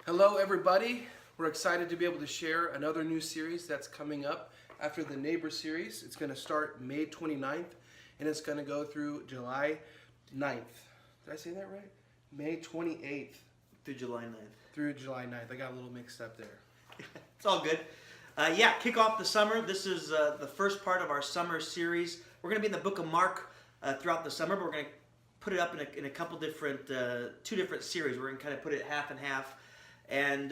Hello, everybody. We're excited to be able to share another new series that's coming up after the Neighbor series. It's going to start May 29th, and it's going to go through July 9th. Did I say that right? May 28th. Through July 9th. Through July 9th. I got a little mixed up there. It's all good. Kick off the summer. This is the first part of our summer series. We're going to be in the book of Mark throughout the summer, but we're going to put it up in a couple different, two different series. We're going to kind of put it half and half. And,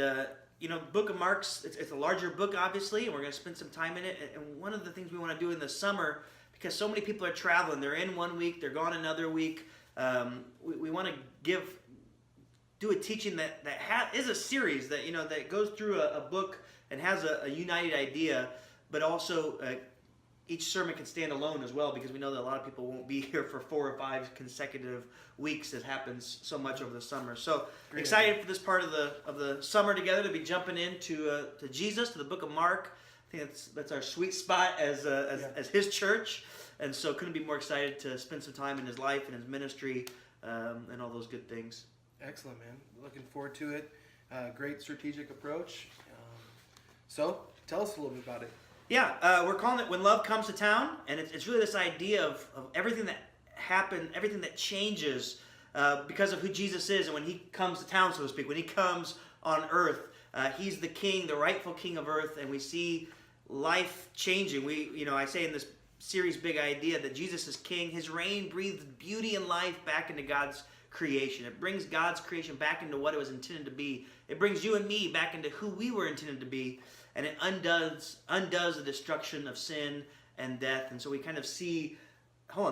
book of Mark's, it's a larger book, obviously, and we're going to spend some time in it. And one of the things we want to do in the summer, because so many people are traveling, they're in 1 week, they're gone another week, we want to do a teaching that is a series that, that goes through a book and has a united idea, but also each sermon can stand alone as well, because we know that a lot of people won't be here for 4 or 5 consecutive weeks. It happens so much over the summer. So Great excited idea. for this part of the summer together to be jumping into to Jesus, to the book of Mark. I think that's our sweet spot as his church, and so couldn't be more excited to spend some time in his life and his ministry and all those good things. Excellent, man. Looking forward to it. Great strategic approach. So, tell us a little bit about it. Yeah, we're calling it When Love Comes to Town, and it's really this idea of everything that happened, everything that changes because of who Jesus is, and when he comes to town, so to speak, when he comes on earth, he's the king, the rightful king of earth, and we see life changing. I say in this series, Big Idea, that Jesus is king. His reign breathes beauty and life back into God's creation. It brings God's creation back into what it was intended to be. It brings you and me back into who we were intended to be. And it undoes the destruction of sin and death. And so we kind of see,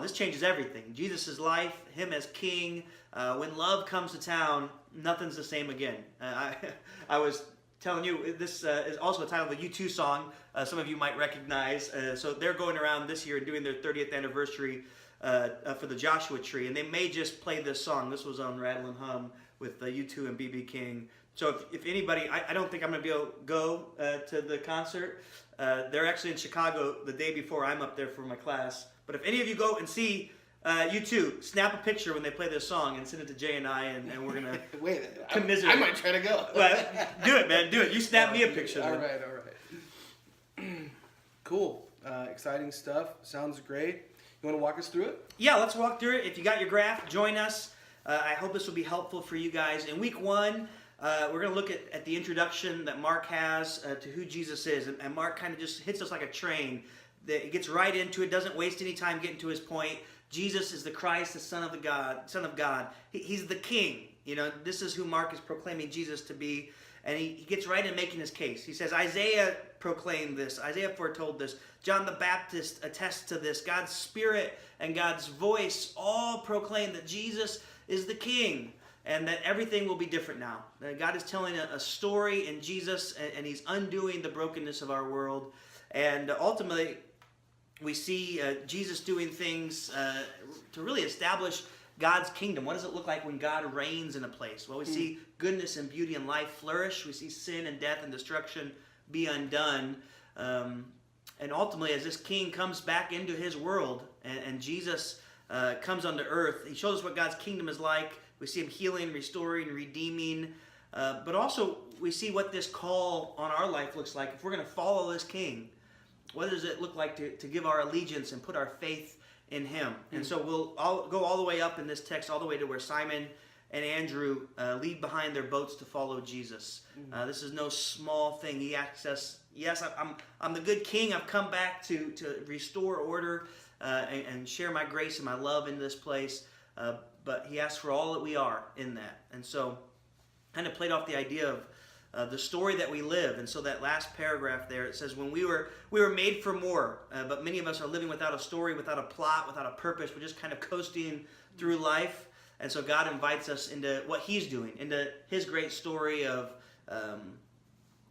this changes everything. Jesus' life, him as king. When love comes to town, nothing's the same again. I was telling you, this is also a title of a U2 song some of you might recognize. So they're going around this year and doing their 30th anniversary for the Joshua Tree. And they may just play this song. This was on Rattle and Hum with U2 and B.B. King. So if anybody, I don't think I'm going to be able to go to the concert. They're actually in Chicago the day before I'm up there for my class. But if any of you go and see U2, snap a picture when they play this song and send it to Jay and I, and we're going to commiserate. I might try to go. Well, do it, man. Do it. You snap me a picture. All right. Cool. Exciting stuff. Sounds great. You want to walk us through it? Yeah, let's walk through it. If you got your graph, join us. I hope this will be helpful for you guys. In week 1, we're going to look at the introduction that Mark has to who Jesus is. And Mark kind of just hits us like a train. It gets right into it, doesn't waste any time getting to his point. Jesus is the Christ, the Son of God. He's the King. This is who Mark is proclaiming Jesus to be. And he gets right in making his case. He says, Isaiah proclaimed this. Isaiah foretold this. John the Baptist attests to this. God's Spirit and God's voice all proclaim that Jesus is the King, and that everything will be different now. That God is telling a story in Jesus, and he's undoing the brokenness of our world. And ultimately, we see Jesus doing things to really establish God's kingdom. What does it look like when God reigns in a place? Well, we see goodness and beauty and life flourish. We see sin and death and destruction be undone. And ultimately, as this king comes back into his world, and Jesus comes onto earth, he shows us what God's kingdom is like. We see him healing, restoring, redeeming. But also, we see what this call on our life looks like. If we're going to follow this king, what does it look like to give our allegiance and put our faith in him? And so we'll go all the way up in this text, all the way to where Simon and Andrew leave behind their boats to follow Jesus. This is no small thing. He asks us, yes, I'm the good king. I've come back to restore order and share my grace and my love in this place. But he asks for all that we are in that. And so kind of played off the idea of the story that we live. And so that last paragraph there, it says, when we were made for more, but many of us are living without a story, without a plot, without a purpose. We're just kind of coasting through life. And so God invites us into what he's doing, into his great story of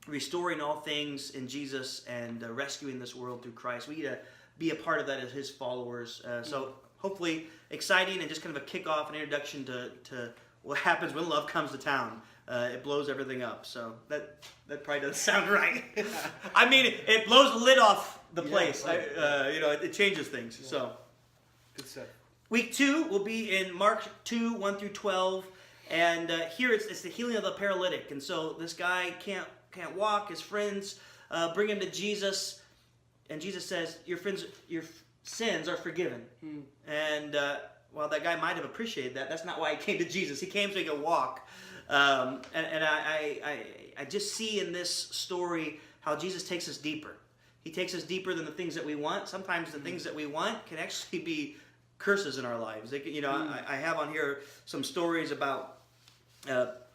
restoring all things in Jesus and rescuing this world through Christ. We get to be a part of that as his followers. So hopefully exciting and just kind of a kickoff, an introduction to what happens when love comes to town. It blows everything up. So that probably doesn't sound right. I mean, it blows the lid off the place. Right. It changes things. Yeah. So good stuff. Week 2 will be in Mark 2, 1 through 12. And here it's the healing of the paralytic. And so this guy can't walk. His friends bring him to Jesus, and Jesus says, "Your sins are forgiven." And while that guy might have appreciated that, that's not why he came to Jesus. He came so he could walk. And I just see in this story how Jesus takes us deeper. He takes us deeper than the things that we want. Sometimes the things that we want can actually be curses in our lives. They can, I have on here some stories about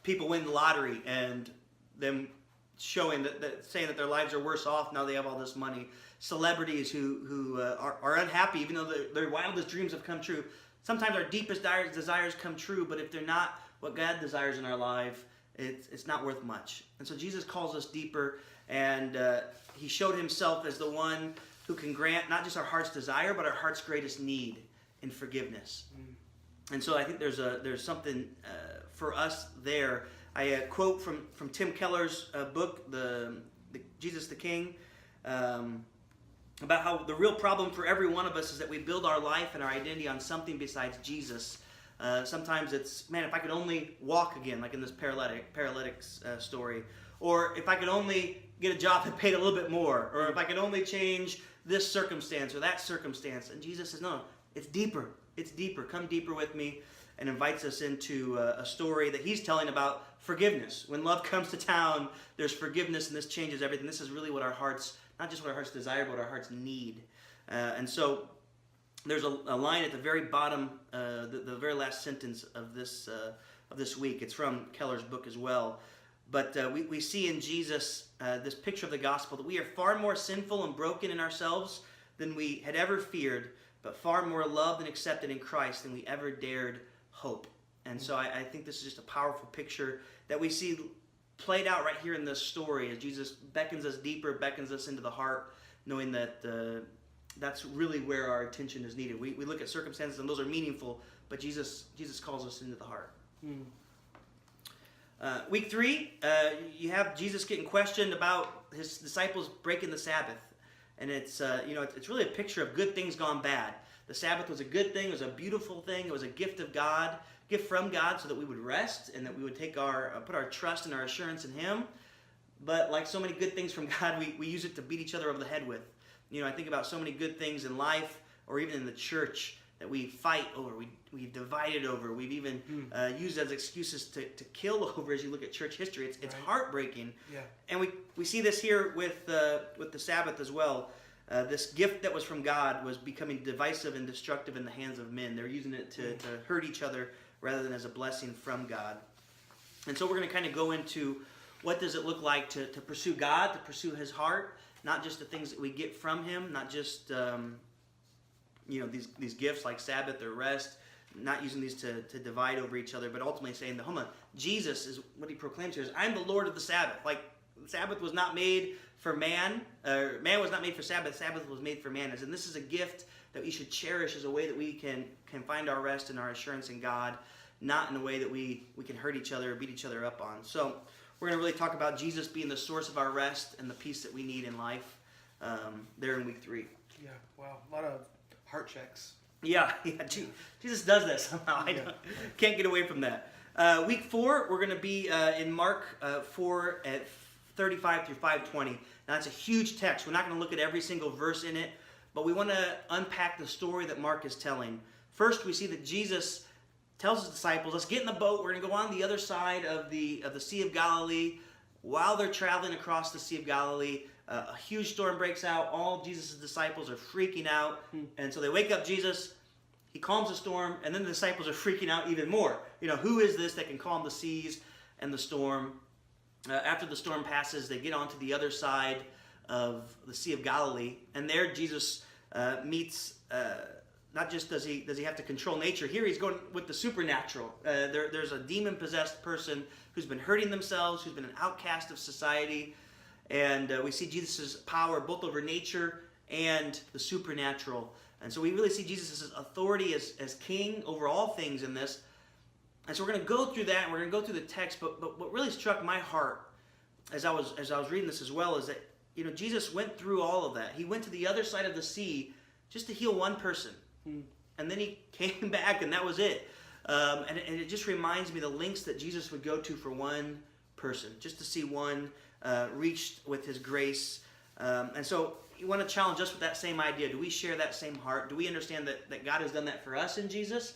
people win the lottery and them showing saying that their lives are worse off now they have all this money. Celebrities who are unhappy even though their wildest dreams have come true. Sometimes our deepest desires come true, but if they're not what God desires in our life, it's not worth much. And so Jesus calls us deeper, and he showed himself as the one who can grant not just our heart's desire, but our heart's greatest need in forgiveness. And so I think there's something for us there. I quote from Tim Keller's book, the Jesus the King, about how the real problem for every one of us is that we build our life and our identity on something besides Jesus. Sometimes it's, man, if I could only walk again, like in this paralytic's story, or if I could only get a job that paid a little bit more, or if I could only change this circumstance or that circumstance. And Jesus says, no, it's deeper. It's deeper. Come deeper with me, and invites us into a story that he's telling about forgiveness. When love comes to town, there's forgiveness, and this changes everything. This is really what our hearts, not just what our hearts desire, but what our hearts need. And so there's a line at the very bottom, the very last sentence of this week. It's from Keller's book as well. But we see in Jesus this picture of the gospel that we are far more sinful and broken in ourselves than we had ever feared, but far more loved and accepted in Christ than we ever dared hope. And so I think this is just a powerful picture that we see played out right here in this story as Jesus beckons us deeper, beckons us into the heart, knowing that that's really where our attention is needed. We look at circumstances and those are meaningful, but Jesus calls us into the heart. Week 3, you have Jesus getting questioned about his disciples breaking the Sabbath. And it's really a picture of good things gone bad. The Sabbath was a good thing. It was a beautiful thing. It was a gift from God so that we would rest and that we would put our trust and our assurance in him. But like so many good things from God, we use it to beat each other over the head with. I think about so many good things in life or even in the church that we fight over, we've divided over, we've even used as excuses to kill over as you look at church history. It's right. Heartbreaking. Yeah. And we see this here with the Sabbath as well. This gift that was from God was becoming divisive and destructive in the hands of men. They're using it to hurt each other rather than as a blessing from God. And so we're going to kind of go into what does it look like to pursue God, to pursue his heart, not just the things that we get from him, not just these gifts like Sabbath or rest, not using these to divide over each other, but ultimately saying Jesus is what he proclaims here is, I'm the Lord of the Sabbath. Like, the Sabbath was not made for man, or man was not made for Sabbath. Sabbath was made for man. And this is a gift that we should cherish as a way that we can find our rest and our assurance in God, not in a way that we can hurt each other or beat each other up on. So we're going to really talk about Jesus being the source of our rest and the peace that we need in life there in week 3. Yeah, wow. A lot of heart checks. Yeah. Jesus does that somehow. I can't get away from that. Week 4, we're going to be in Mark 4 at 35 through 5:20. Now, that's a huge text. We're not going to look at every single verse in it, but we want to unpack the story that Mark is telling. First, we see that Jesus tells his disciples, let's get in the boat. We're going to go on the other side of the Sea of Galilee. While they're traveling across the Sea of Galilee, a huge storm breaks out. All Jesus' disciples are freaking out. And so they wake up Jesus. He calms the storm. And then the disciples are freaking out even more. Who is this that can calm the seas and the storm? After the storm passes, they get onto the other side of the Sea of Galilee. And there Jesus meets, not just does he have to control nature. Here he's going with the supernatural. There's a demon-possessed person who's been hurting themselves, who's been an outcast of society. And we see Jesus' power both over nature and the supernatural. And so we really see Jesus' authority as king over all things in this. And so we're going to go through that, and we're going to go through the text. But what really struck my heart as I was reading this as well is that Jesus went through all of that. He went to the other side of the sea just to heal one person. And then he came back, and that was it. And it just reminds me the lengths that Jesus would go to for one person, just to see one reached with his grace. And so you want to challenge us with that same idea. Do we share that same heart? Do we understand that God has done that for us in Jesus?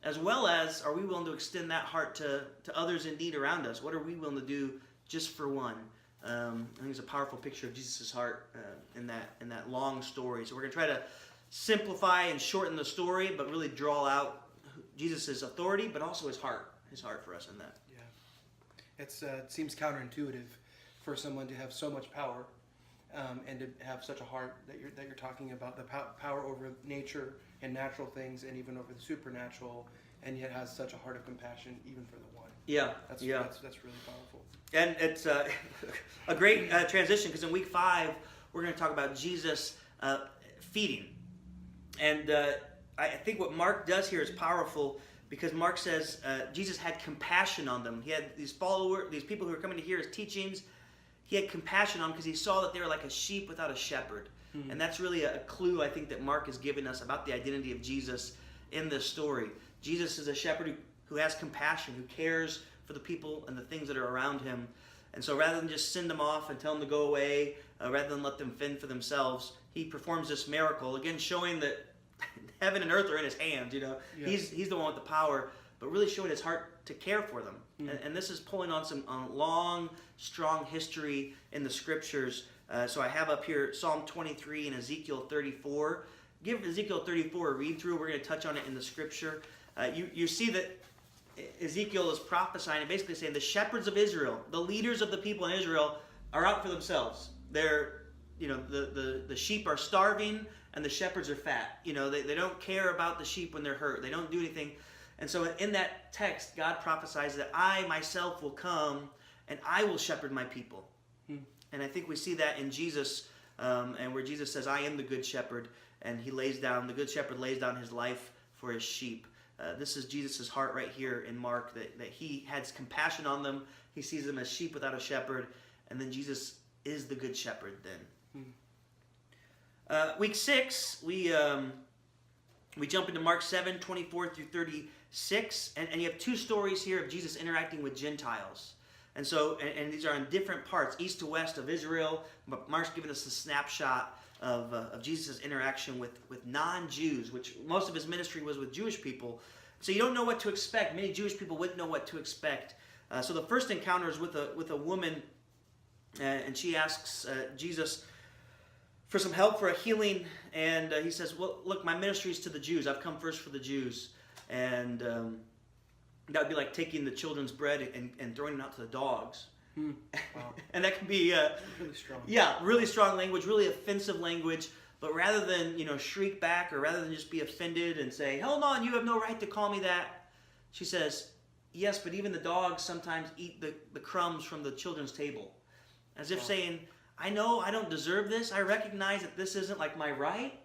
As well as, are we willing to extend that heart to others in need around us? What are we willing to do just for one? I think it's a powerful picture of Jesus' heart in that long story. So we're going to try to simplify and shorten the story, but really draw out Jesus' authority, but also his heart for us in that. Yeah, it seems counterintuitive for someone to have so much power and to have such a heart that you're talking about, the power over nature and natural things, and even over the supernatural, and yet has such a heart of compassion even for the one. Yeah, that's really powerful. And it's a great transition, because in week 5 we're going to talk about Jesus feeding, and I think what Mark does here is powerful, because Mark says Jesus had compassion on them. He had these followers, these people who were coming to hear his teachings. He had compassion on them because he saw that they were like a sheep without a shepherd. Mm-hmm. And that's really a clue, I think, that Mark is giving us about the identity of Jesus in this story. Jesus is a shepherd who has compassion, who cares for the people and the things that are around him. And so rather than just send them off and tell them to go away, rather than let them fend for themselves, he performs this miracle, again showing that heaven and earth are in his hands. Yeah. He's the one with the power, but really showing his heart to care for them. Mm-hmm. And this is pulling on some long, strong history in the scriptures. So I have up here Psalm 23 and Ezekiel 34. Give Ezekiel 34 a read through. We're going to touch on it in the scripture. You see that Ezekiel is prophesying and basically saying the shepherds of Israel, the leaders of the people in Israel, are out for themselves. They're, the sheep are starving and the shepherds are fat. They don't care about the sheep when they're hurt. They don't do anything. And so in that text, God prophesies that I myself will come and I will shepherd my people. And I think we see that in Jesus, and where Jesus says, I am the good shepherd, and the good shepherd lays down his life for his sheep. This is Jesus' heart right here in Mark, that he has compassion on them. He sees them as sheep without a shepherd, and then Jesus is the good shepherd then. Week 6, we jump into Mark 7, 24 through 36, and you have 2 stories here of Jesus interacting with Gentiles. And so, and these are in different parts, east to west of Israel. But Mark's giving us a snapshot of Jesus' interaction with non-Jews, which most of his ministry was with Jewish people. So you don't know what to expect. Many Jewish people wouldn't know what to expect. So the first encounter is with a woman, and she asks Jesus for some help for a healing. And he says, well, look, my ministry is to the Jews. I've come first for the Jews. And that would be like taking the children's bread and throwing it out to the dogs. Wow. And that can be really strong. Yeah, really strong language, really offensive language. But rather than shriek back, or rather than just be offended and say, "Hold on, you have no right to call me that," she says, "Yes, but even the dogs sometimes eat the crumbs from the children's table," as if saying, "I know I don't deserve this. I recognize that this isn't like my right.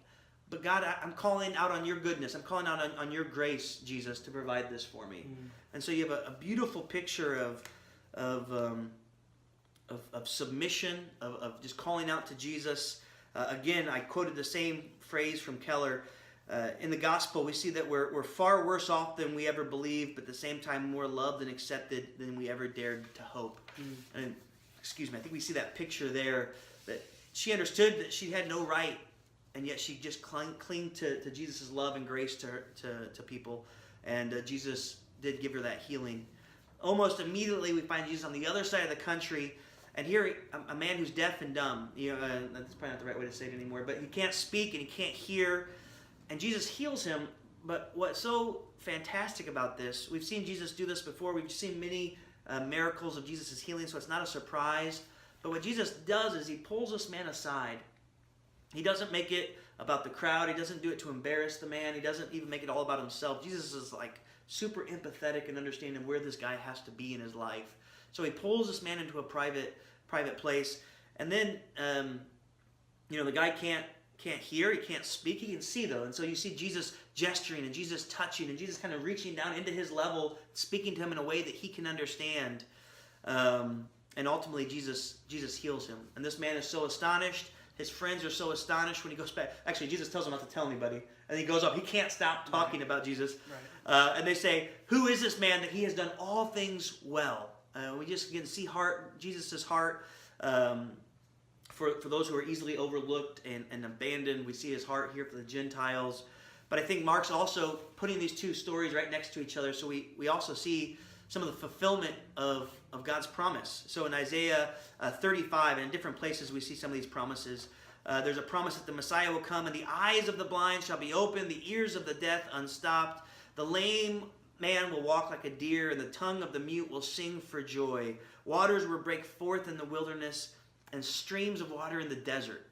But God, I'm calling out on your goodness. I'm calling out on your grace, Jesus, to provide this for me." And so you have a beautiful picture of submission, of just calling out to Jesus. Again, I quoted the same phrase from Keller. In the gospel, we see that we're far worse off than we ever believed, but at the same time more loved and accepted than we ever dared to hope. And I think we see that picture there, that she understood that she had no right, and yet she just clung to Jesus' love and grace to people. And Jesus did give her that healing. Almost immediately, we find Jesus on the other side of the country. And here, a man who's deaf and dumb. That's probably not the right way to say it anymore. But he can't speak and he can't hear. And Jesus heals him. But what's so fantastic about this, we've seen Jesus do this before. We've seen many miracles of Jesus' healing, so it's not a surprise. But what Jesus does is he pulls this man aside. He doesn't make it about the crowd. He doesn't do it to embarrass the man. He doesn't even make it all about himself. Jesus is like super empathetic and understanding where this guy has to be in his life. So he pulls this man into a private place. And then, the guy can't hear. He can't speak. He can see, though. And so you see Jesus gesturing and Jesus touching and Jesus kind of reaching down into his level, speaking to him in a way that he can understand. And ultimately, Jesus heals him. And this man is so astonished, His friends are so astonished when he goes back. Actually, Jesus tells him not to tell anybody. And he goes up. He can't stop talking about Jesus. Right. And they say, who is this man that he has done all things well? We just can see Jesus' heart for those who are easily overlooked and abandoned. We see his heart here for the Gentiles. But I think Mark's also putting these two stories right next to each other. So we also see some of the fulfillment of God's promise. So in Isaiah 35 and in different places we see some of these promises. There's a promise that the Messiah will come and the eyes of the blind shall be opened, the ears of the deaf unstopped. The lame man will walk like a deer and the tongue of the mute will sing for joy. Waters will break forth in the wilderness and streams of water in the desert.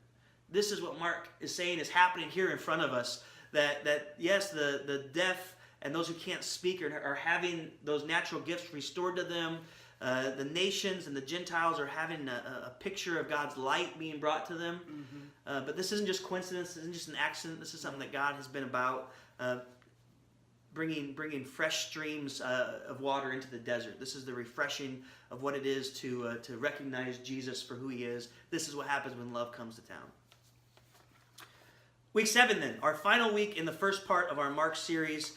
This is what Mark is saying is happening here in front of us. That yes, the deaf and those who can't speak are having those natural gifts restored to them. The nations and the Gentiles are having a picture of God's light being brought to them. Mm-hmm. But this isn't just coincidence. This isn't just an accident. This is something that God has been about, bringing fresh streams of water into the desert. This is the refreshing of what it is to recognize Jesus for who he is. This is what happens when love comes to town. Week 7 then, our final week in the first part of our Mark series.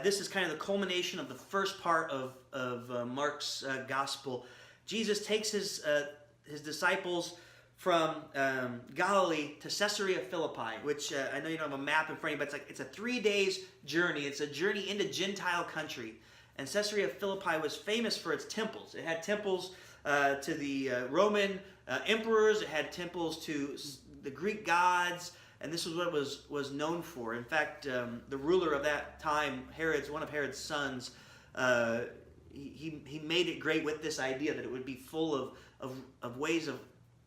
This is kind of the culmination of the first part of Mark's gospel. Jesus takes his disciples from Galilee to Caesarea Philippi, which I know you don't have a map in front of you, but it's a 3 days journey. It's a journey into Gentile country. And Caesarea Philippi was famous for its temples. It had temples to the Roman emperors. It had temples to the Greek gods. And this was what it was known for. In fact, the ruler of that time, one of Herod's sons, he made it great with this idea that it would be full of ways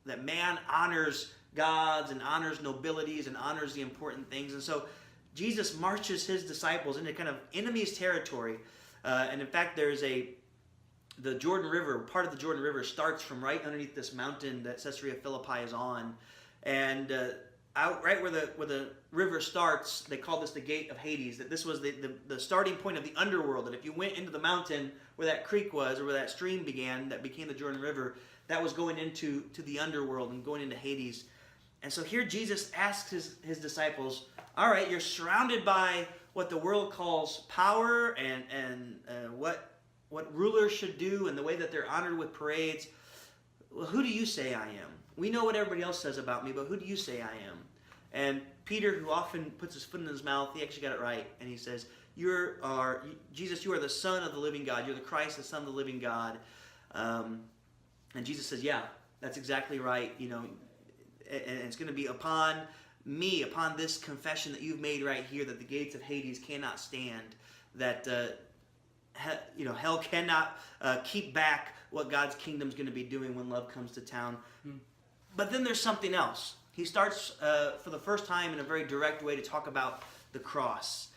that man honors gods and honors nobilities and honors the important things. And so Jesus marches his disciples into kind of enemy's territory. And in fact, there's the Jordan River, part of the Jordan River starts from right underneath this mountain that Caesarea Philippi is on. And out right where the river starts, they call this the gate of Hades, that this was the starting point of the underworld, that if you went into the mountain where that creek was, or where that stream began, that became the Jordan River, that was going into the underworld and going into Hades. And so here Jesus asks his disciples, all right, you're surrounded by what the world calls power and what rulers should do and the way that they're honored with parades. Well, who do you say I am? We know what everybody else says about me, but who do you say I am? And Peter, who often puts his foot in his mouth, he actually got it right. And he says, Jesus, you are the Son of the living God. You're the Christ, the Son of the living God. And Jesus says, yeah, that's exactly right. And it's going to be upon me, upon this confession that you've made right here, that the gates of Hades cannot stand, that hell cannot keep back what God's kingdom is going to be doing when love comes to town. But then there's something else. He starts for the first time in a very direct way to talk about the cross.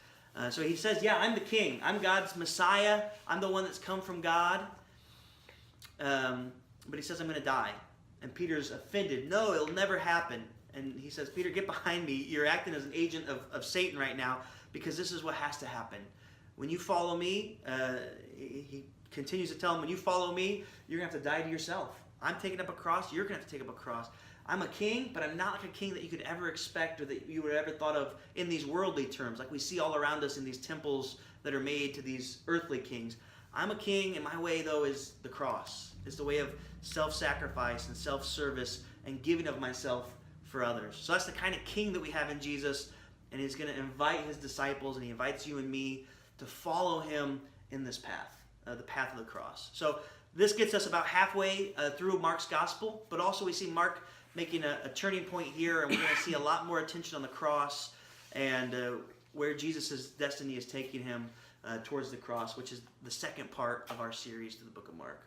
So he says, yeah, I'm the king. I'm God's Messiah. I'm the one that's come from God. But he says, I'm going to die. And Peter's offended. No, it'll never happen. And he says, Peter, get behind me. You're acting as an agent of Satan right now, because this is what has to happen. When you follow me, he continues to tell him, when you follow me, you're going to have to die to yourself. I'm taking up a cross. You're going to have to take up a cross. I'm a king, but I'm not like a king that you could ever expect or that you would have ever thought of in these worldly terms, like we see all around us in these temples that are made to these earthly kings. I'm a king, and my way, though, is the cross. It's the way of self-sacrifice and self-service and giving of myself for others. So that's the kind of king that we have in Jesus, and he's going to invite his disciples, and he invites you and me to follow him in this path, the path of the cross. So this gets us about halfway through Mark's gospel, but also we see Mark making a turning point here, and we're going to see a lot more attention on the cross and where Jesus' destiny is taking him towards the cross, which is the second part of our series to the book of Mark.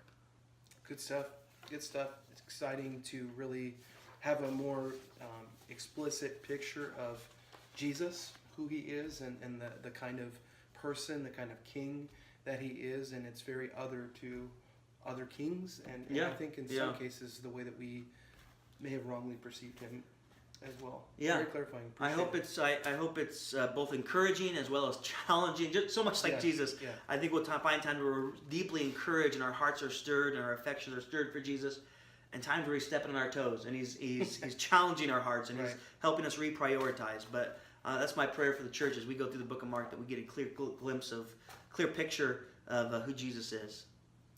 Good stuff. Good stuff. It's exciting to really have a more explicit picture of Jesus, who he is, and the kind of person, the kind of king that he is, and it's very other to other kings, and I think in some cases the way that we may have wrongly perceived him as well. Yeah, very clarifying. I hope it's both encouraging as well as challenging. Just so much like Jesus, I think we'll find time where we're deeply encouraged and our hearts are stirred and our affections are stirred for Jesus, and times where he's stepping on our toes, and he's challenging our hearts, and he's Right. helping us reprioritize. But that's my prayer for the church as we go through the book of Mark, that we get a clear picture of who Jesus is.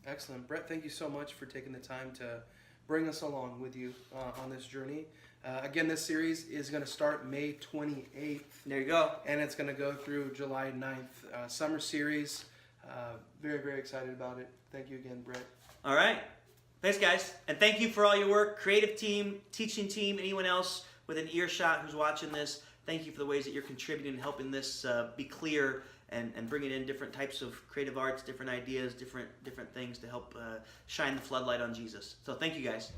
Excellent. Brett, thank you so much for taking the time to bring us along with you on this journey. Again, this series is going to start May 28th. There you go. And it's going to go through July 9th. Summer series. Very, very excited about it. Thank you again, Brett. All right. Thanks, guys. And thank you for all your work. Creative team, teaching team, anyone else with an earshot who's watching this, thank you for the ways that you're contributing and helping this be clear and bringing in different types of creative arts, different ideas, different things to help shine the floodlight on Jesus. So thank you, guys.